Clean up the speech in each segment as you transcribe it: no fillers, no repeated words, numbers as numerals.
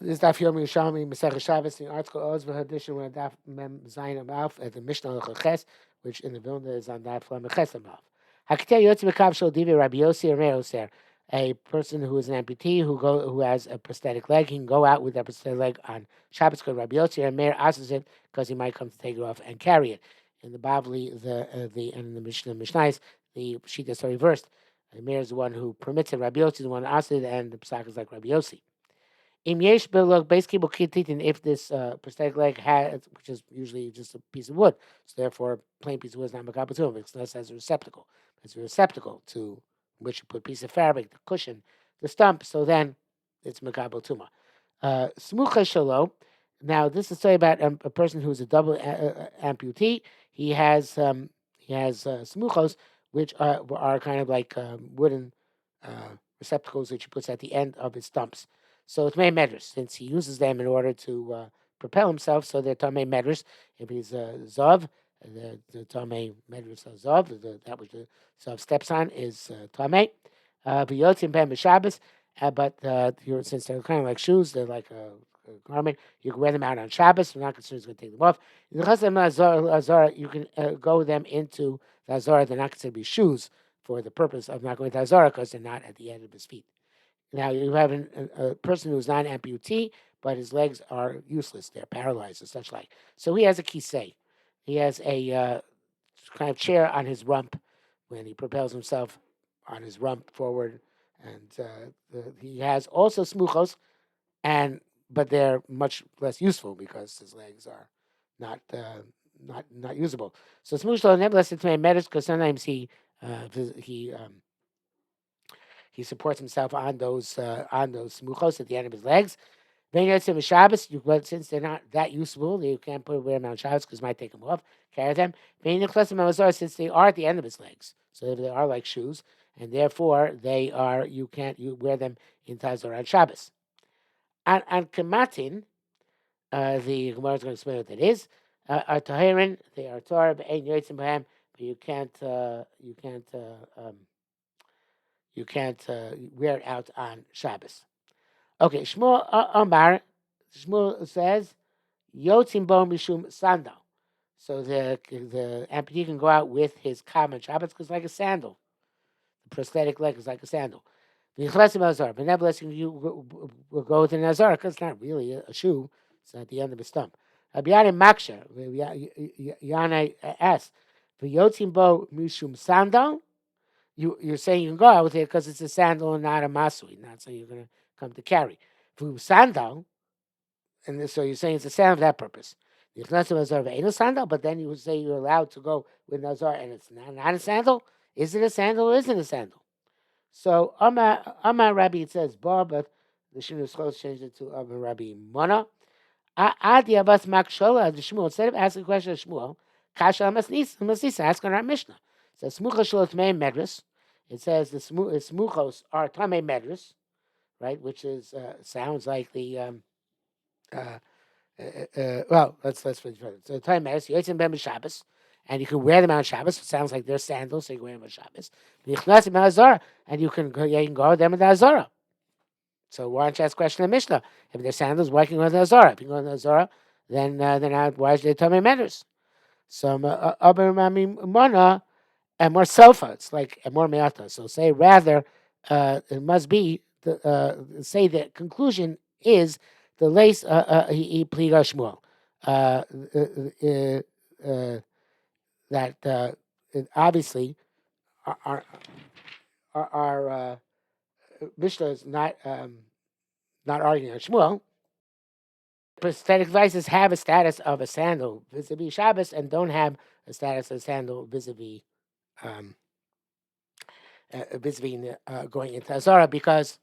This daf Yerushalmi Shabbos. The article Oz v'Hadishim with daf Mem Zayin Amaf at the Mishnah Leches, which in the Vilna is on daf Leches Amaf. Hakitei Yotzi B'Kav Shel Divi Rabbi Yossi Amei Oser. A person who is an amputee who has a prosthetic leg, he can go out with that prosthetic leg on Shabbos because Rabbi Yossi Amei asks it because he might come to take it off and carry it. In the Bavli, and in the Mishnais, the Shittas are reversed. Meir is the one who permits it. Rabbi Yossi is the one who asks it, and the Pesach is like Rabbi Yossi. If this prosthetic leg has, which is usually just a piece of wood, so therefore a plain piece of wood is not makabel tuma, unless it has a receptacle. It's a receptacle to which you put a piece of fabric, the cushion, the stump, so then it's makabel tuma. Smucha shalo. Now this is a story about a person who is a double amputee. He has smuchos, which are kind of like wooden receptacles that he puts at the end of his stumps. So it's made medrash, since he uses them in order to propel himself. So they're tamei medrash. If he's zav, the tamei medrash of zav, that which the zav steps on is tamei. V'yotzim ben b'Shabbos, but since they're kind of like shoes, they're like a garment. You can wear them out on Shabbos. We're not concerned he's going to take them off. You can go them into the Azara. They're not considered to be shoes for the purpose of not going to Azara because they're not at the end of his feet. Now, you have a person who's not an amputee, but his legs are useless. They're paralyzed and such like. So he has a kisei. He has a kind of chair on his rump when he propels himself on his rump forward. And he has also smuchos, but they're much less useful because his legs are not usable. So smuchos nevertheless it's made matters because sometimes he supports himself on those smuchos at the end of his legs. Shabbos, since they're not that useful, you can't wear them on Shabbos because it might take them off. Carry them. Since they are at the end of his legs, so they are like shoes, and therefore you can't wear them in Tazor on Shabbos. On Kamatin, the Gemara is going to explain what that is. Are Tahirin, they are Torah, but you can't wear it out on Shabbos. Okay, Shmuel Amar. Shmuel says, Yotzim bo mishum sandal. So the amputee can go out with his common Shabbos because it's like a sandal. The prosthetic leg is like a sandal. But nevertheless, you will go with an azar because it's not really a shoe. It's at the end of a stump. Abiyane Maksha. Yana asks, Yotzim bo mishum sandal. You're saying you can go out with it because it's a sandal and not a masui, not so you're going to come to carry. For sandal, and so you're saying it's a sandal for that purpose. Sandal, but then you would say you're allowed to go with nazar and it's not a sandal. Is it a sandal or isn't it a sandal? So Amar Rabbi, it says bar, but the Shinu Schos changed it to Amar Rabbi Mona. Adi Abbas Makshola, the Shmuel, instead of asking a question of Shmuel, Kasha Masnisa, ask on our Mishnah. It says Smucha Shalot Mei Medris. It says the smuchos are tamei medris, right? Which is sounds like the well, let's finish further. So tamei medris, yotzim ben b'Shabbos, and you can wear them on Shabbos. It sounds like they're sandals, so you can wear them on Shabbos. Nichnasim azara, and you can go with them with the azara. So why don't you ask a question of Mishnah? If they're sandals, why can you go with the azara? If you go with the azara, then why is they tamei medris? So Abba Mami Mana. And more sofa, it's like more meata. So say rather, it must be say the conclusion is the lace he pliga Shmuel that obviously our Mishnah is not arguing on Shmuel. Prosthetic devices have a status of a sandal vis-a-vis Shabbos and don't have a status of a sandal vis-a-vis going into Azara because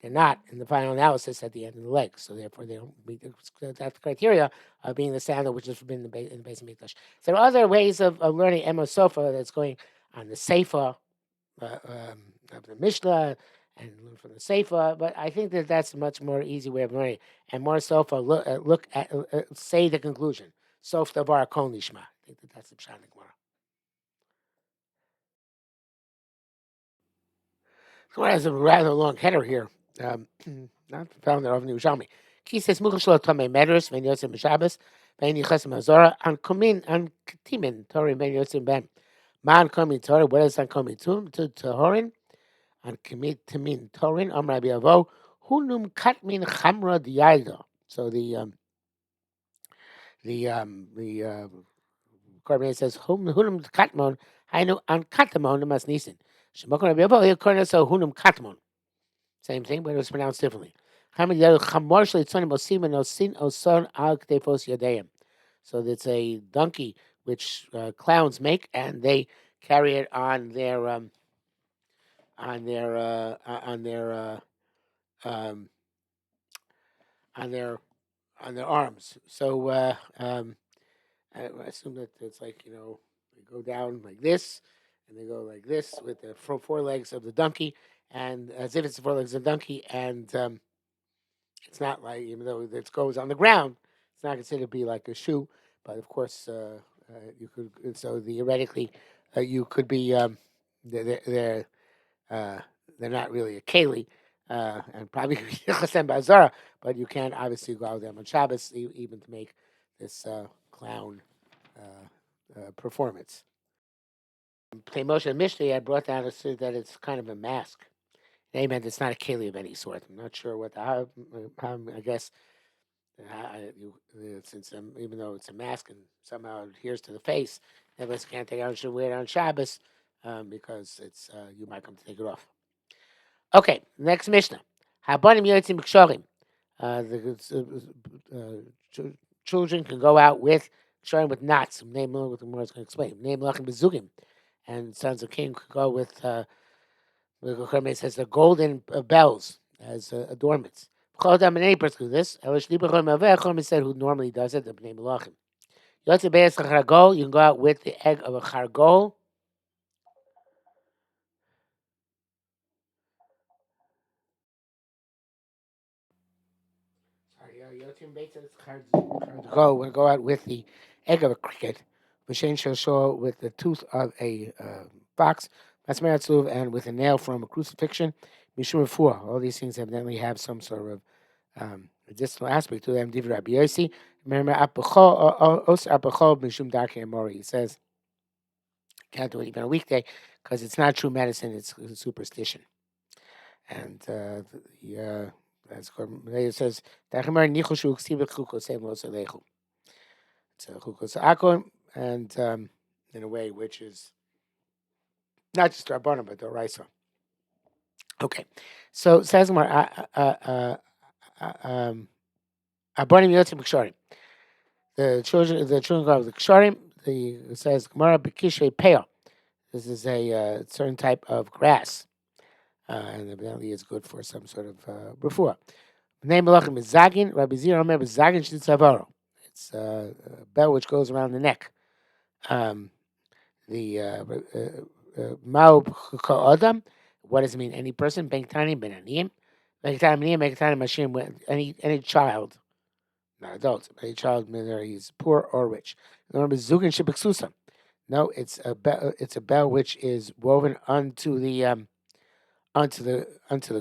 they're not in the final analysis at the end of the leg. So therefore they don't meet that's the criteria of being the sandal which is forbidden in the base of Mikdash. So there are other ways of learning Emo Sofa that's going on the Sefer of the Mishnah and learn from the Sefer, but I think that's a much more easy way of learning. And more Sofa look at say the conclusion. Sof Davar Kol Nishma. I think that's the Pshat in the Gemara. Gemara has a rather long header here. Um, not found there of Yerushalmi. Ki says Mukhashlo Tome Meders, Ven Yotzim Shabbos, Ven Yichasim Azora, and Kumin, and Ktimin, Tori, Ven Yotzim Ben. Man Komin Tori, what is that Komin to Horin? And Kimit Timin Torin, Rabbi Avo, Hunum Katmin Chamra Dialdo. So the Korban says Hunum Katmon, Hainu an Katamon Mas Nisin. Shemokon Rabbi Avo, here Korban so Hunum Katmon. Same thing, but it was pronounced differently. So it's a donkey which clowns make, and they carry it on their um, on their on their arms. So I assume that it's like they go down like this, and they go like this with the four legs of the donkey, and as if it's the four legs of the donkey, and it's not like, even though it goes on the ground, it's not considered to be like a shoe. But of course, you could. So theoretically, you could be. They're they're, uh, they're not really a keli, and probably chasem bazara. But you can't obviously go out with them on Shabbos, even to make this clown performance. Play Moshe Mishnah had brought down that it's kind of a mask. They meant it's not a keli of any sort. I'm not sure what I guess since even though it's a mask and somehow it adheres to the face, nevertheless can't take it out. Should wear it on Shabbos because it's you might come to take it off. Okay, next Mishnah. Habanim yotzim b'ksharim. Children can go out with ksharim with knots. Name what the more is going to explain. Name lachem bezugim, and sons of king could go with. The says the golden bells as adornments. Any person do this. Said who normally does it. The Bnei Melachim. You can go out with the egg of a chargol. Chargol will go out with the egg of a cricket. Mashen shall show with the tooth of a fox. And with a nail from a crucifixion. Mishum all these things evidently have some sort of medicinal aspect to them. Divrei Rabbi Yossi. Remember, mishum darkei amori. He says can't do it even a weekday because it's not true medicine; it's superstition. And that's it says dachemer nichushu ksibik chukosem losalechu. It's a chukos akon, and in a way which is not just Rabbanim but the Raisa. Okay, so says more. Abonim yotzim ksharim. The children go with the ksharim. It says Gemara bekishrei peah. This is a certain type of grass, and evidently it's good for some sort of refuah. The name of Melachim is Zagin. Rabbi Zira remember Zagin Shnitzavaro. It's a bell which goes around the neck. The Mao Adam. What does it mean? Any person? Bengtani ben Aniyim. Bengtani Mashim. Any child, not adults, any child, whether he's poor or rich. Remember Zugin Shibiksusa. No, it's a bell. It's a bell which is woven onto the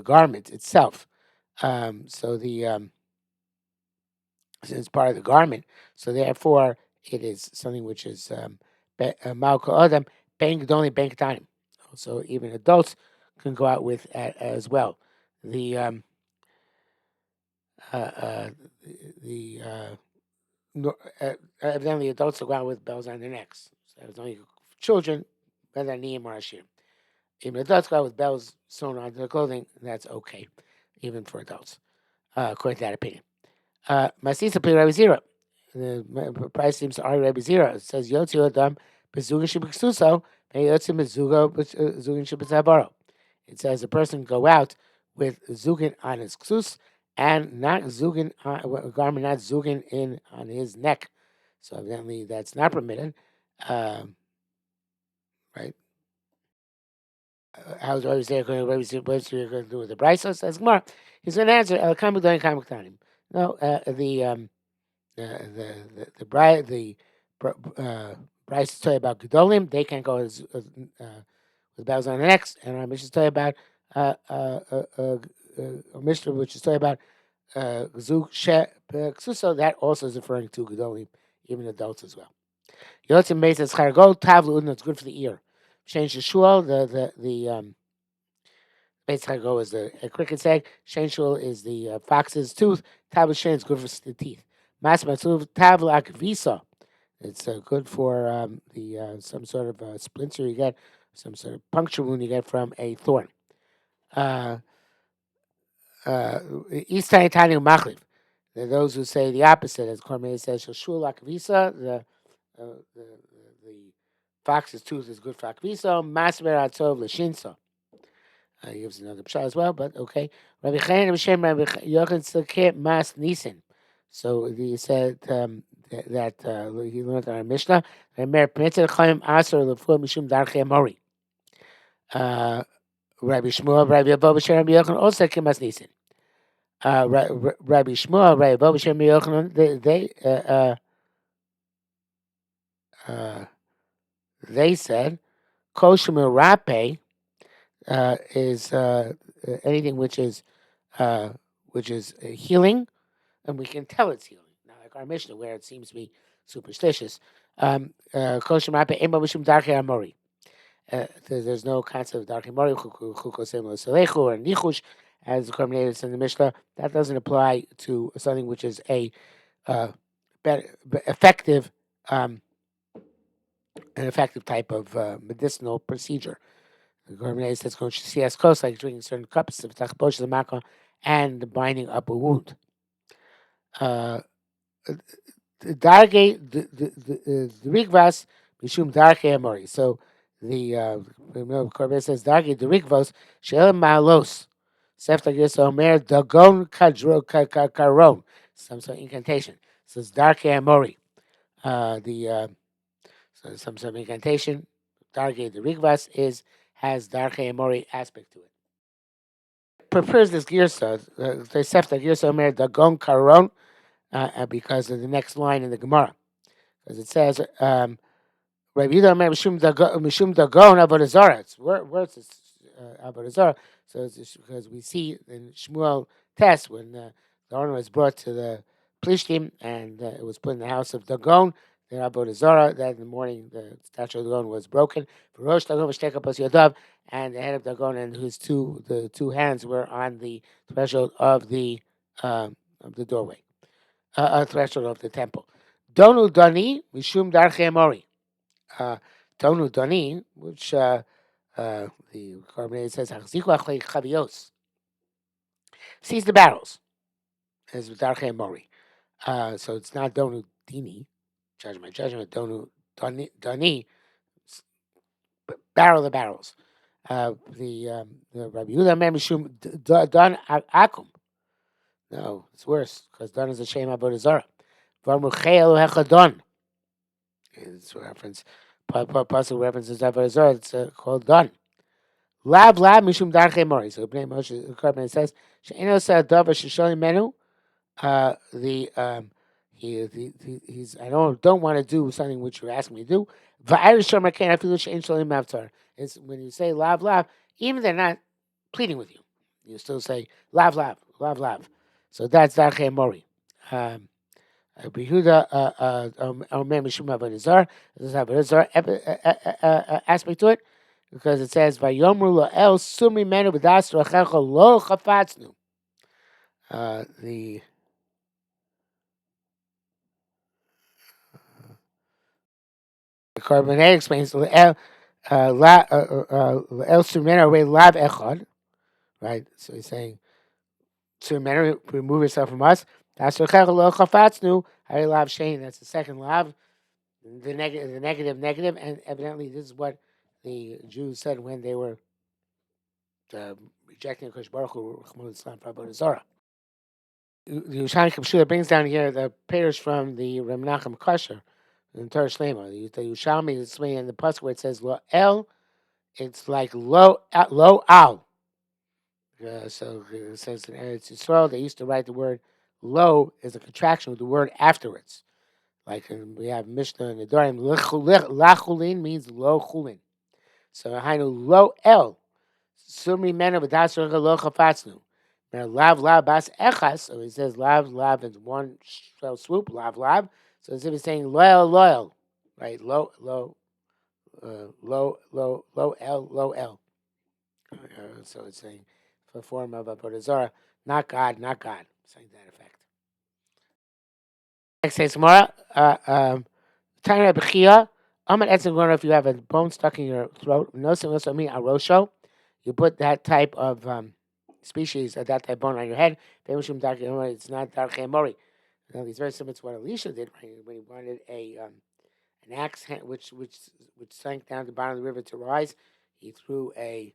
garment itself. So it's part of the garment. So therefore, it is something which is malko adam bank only bank time. So even adults can go out with as well. The uh, uh, the evidently adults will go out with bells on their necks. So it's only children, whether niyim or ashir. Even adults go out with bells sewn onto their clothing. That's okay, even for adults, according to that opinion. Masisa Pli Rabbi Zira. The price seems to argue Rabbi Zira. It says Yotzi Adam Bezugin Shibiksuso, and Yotzi Bezugo Zugin Shibizabaro. It says a person go out with Zugin on his ksus and not Zugin a garment not Zugin in on his neck. So evidently that's not permitted. Right? How's Rabbi Zira going to do with the Brisa? Says Gemara. He's going to answer El Kamuk Doin Kamuk Tanim. No, the bride brides tell you about gedolim. They can't go with bells on their necks, and our mission tell you about a Mishnah which is talking about Zug She Ksuso, that also is referring to Gedolim, even adults as well. Yotzim Beis is Chargol Tavlu Udna. It's good for the ear. Change the shul. The Beis Chargol is a cricket's egg. Shane shul is the fox's tooth. Tavlu Shane is good for the teeth. Mas Matzuv Tavlu Akvisa. It's good for the some sort of splinter you get, some sort of puncture wound you get from a thorn. Eastern Tanya Machlif. There are those who say the opposite, as Cormier says, Shul Akvisa, the fox's tooth is good for Akvisa, Masber Atzov Lashinsa. He gives another pshat as well, but okay. Rabbi Chaim Hashem Rabbi Yochanan Tzakeh Mas Nisan. So he said that he learned our Mishnah. Rabbi Permitted Chaim Aser Lefu Mishum Darchei Mori. Rabbi Shmuel, Rabbi Abba B'Shem Rabbi Yochanan also came Mas Nisan. Rabbi Shmuel, Rabbi Abba B'Shem Rabbi Yochanan, they said Kol Shemir Rape is anything which is healing, and we can tell it's healing. Now, like our Mishnah, where it seems to be superstitious. Kol Shemir Rape Ema Mishum Darchei Amori. There's no concept of Darchei Mori Chukosem L'Salechu or Nichush, as the Cormier in the Mishnah. That doesn't apply to something which is a effective. An effective type of medicinal procedure. The Cormier says going to see as close, like drinking certain cups of tachbosh the makah and binding up a wound. Darge the rigvas mishum darke amori. So the Cormier says darge the rigvos she'elam malos sefta gis omer dagon karon, some sort of incantation. It says darke amori. So some sort of incantation. Darge the rigvas has darke amori aspect to it. Prefers this girsa. The sefta girsa omer dagon karon. Because of the next line in the Gemara, because it says, "Rabbi Yehuda Omer Mishum Dagon Avodah Zarah." It's words Avodah Zarah. So it's because we see in Shmuel test when the Aron was brought to the Plishtim and it was put in the house of Dagon, the Avodah Zarah. That in the morning the statue of Dagon was broken. Rosh Dagon v'shteka pas Yodav, and the head of Dagon and the two hands were on the threshold of the doorway. Threshold of the temple. Donu Dani, Mishum Darche Mori. Donu Dani, which the Carbonated says, Chavios, sees the barrels, as with Darche Mori. So it's not Donu Dini, judgment, Donu Dani, barrel the barrels. The Rabbi Yehuda Mishum Don Akum. No, it's worse, because Don is a shame Avodah Zarah. Varmuchel hechadon. It's a reference. Possible references Avodah Zarah. It's called Don. Lav mishum darchei mori. So Bnei Moshe Karban says she'eno sa'adav sheshoni menu. He's I don't want to do something which you're asking me to do. Va'irish shomer ken afilu she'en sholim mavtar. It's when you say lav, even they're not pleading with you. You still say lav. So that's darchei mori. Behuda Omer Mishum Avodah Zarah. There's Avodah Zarah aspect to it because it says Vayomru Lo'el Sumri Menu B'das Rachecha Lo Chafatznu. The Carbonated explains Lo'el Sumri Menu Lav Echad. Right, so he's saying Sumri Menu, remove yourself from us. Das Rachecha Lo Chafatznu. Hari Lav Shein. That's the second Lav. The negative, and evidently this is what the Jews said when they were rejecting Kosh Baruch Hu Chmul Islam for Avodah Zarah. The Yerushalmi Shabbos brings down here the payers from the Reb Nachum Kasher in Torah Shlema. The Yerushalmi is in the pasuk where it says Lo El, it's like Lo Al. So it says in Eretz Yisrael they used to write the word Lo as a contraction of the word afterwards. Like we have Mishnah and Nedarim, lachulin means lo chulin. So hainu lo el, sumri mena v'das lo chafatznu, Now, lav lav bas echas. So he says lav lav in one fell swoop. Lav lav. So as if he's saying loyal loyal, right? Low L. So it's saying the form of a Bodhazara, not God, not God. Saying that effect. Next says tomorrow. Tanya Bechia. Amad Etzim Gona, if you have a bone stuck in your throat, no also mean arosho. You put that type of species of that type of bone on your head. It's not darkei mori. It's very similar to what Elisha did when he wanted an axe which sank down to the bottom of the river to rise. He threw a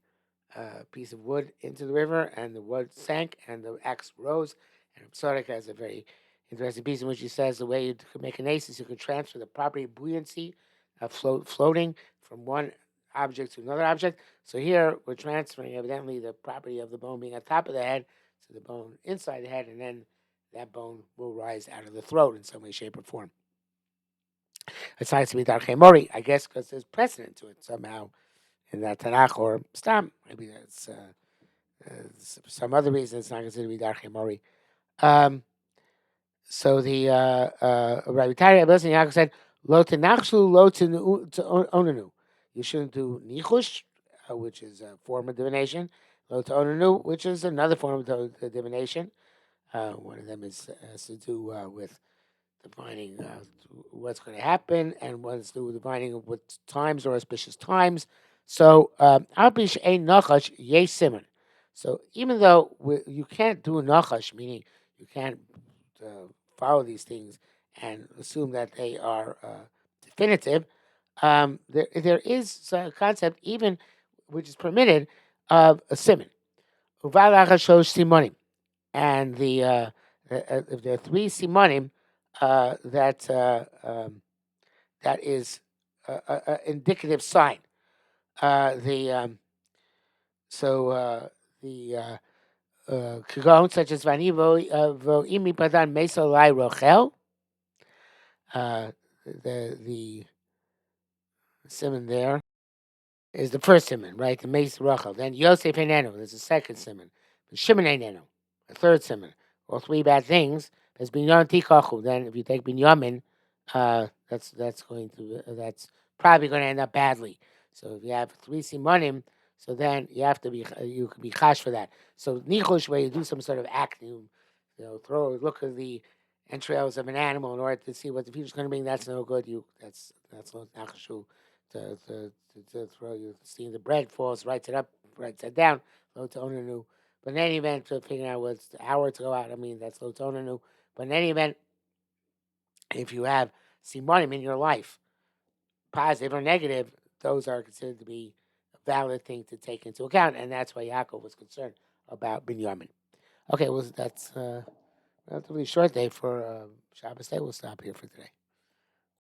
piece of wood into the river, and the wood sank, and the axe rose. And Psarek has a very interesting piece in which he says the way you could make an ace is you could transfer the property of buoyancy of floating from one object to another object. So here we're transferring evidently the property of the bone being on top of the head to the bone inside the head, and then that bone will rise out of the throat in some way, shape, or form. It's nice to be Darkei Mori, I guess, because there's precedent to it somehow in that Tanakh or Stam. Maybe that's some other reason it's not considered to be Darkei Mori. So the Rabbi Tari Abbas and Yaakov said, "Lo tenachshu, lo onanu." You shouldn't do nichush, which is a form of divination. Lo onanu, which is another form of divination. One of them has to do with defining what's going to happen, and what is to do with defining what times are auspicious times. So, Alpish a nachash ye simon. So, even though you can't do a nachash, meaning you can't follow these things and assume that they are definitive, there is a concept, even which is permitted, of a simon. Uvalach shows simonim, and if there are three simonim, that is an indicative sign. The kagon such as vani vo imi padan meso lai rochel. The simon there is the first simon, right? The Mace Rachel. Then Yosef Enenu, there's a second simon. Shimon Enenu, a third simon. All three bad things. There's Binyamin Tikachu. Then if you take Binyamin, that's probably going to end up badly. So if you have three simonim, so then you can be chash for that. So nichush, where you do some sort of act, look at the entrails of an animal in order to see what the future's going to bring. That's no good. That's not nachashu to throw you. Seeing the bread falls, writes it up, writes it down. Lo tonanu. But in any event, to figure out what's the hour to go out, I mean that's lo tonanu. But in any event, if you have simonim in your life, positive or negative, those are considered to be a valid thing to take into account, and that's why Yaakov was concerned about Binyamin. Okay, well that's a relatively short day for Shabbos day. We'll stop here for today.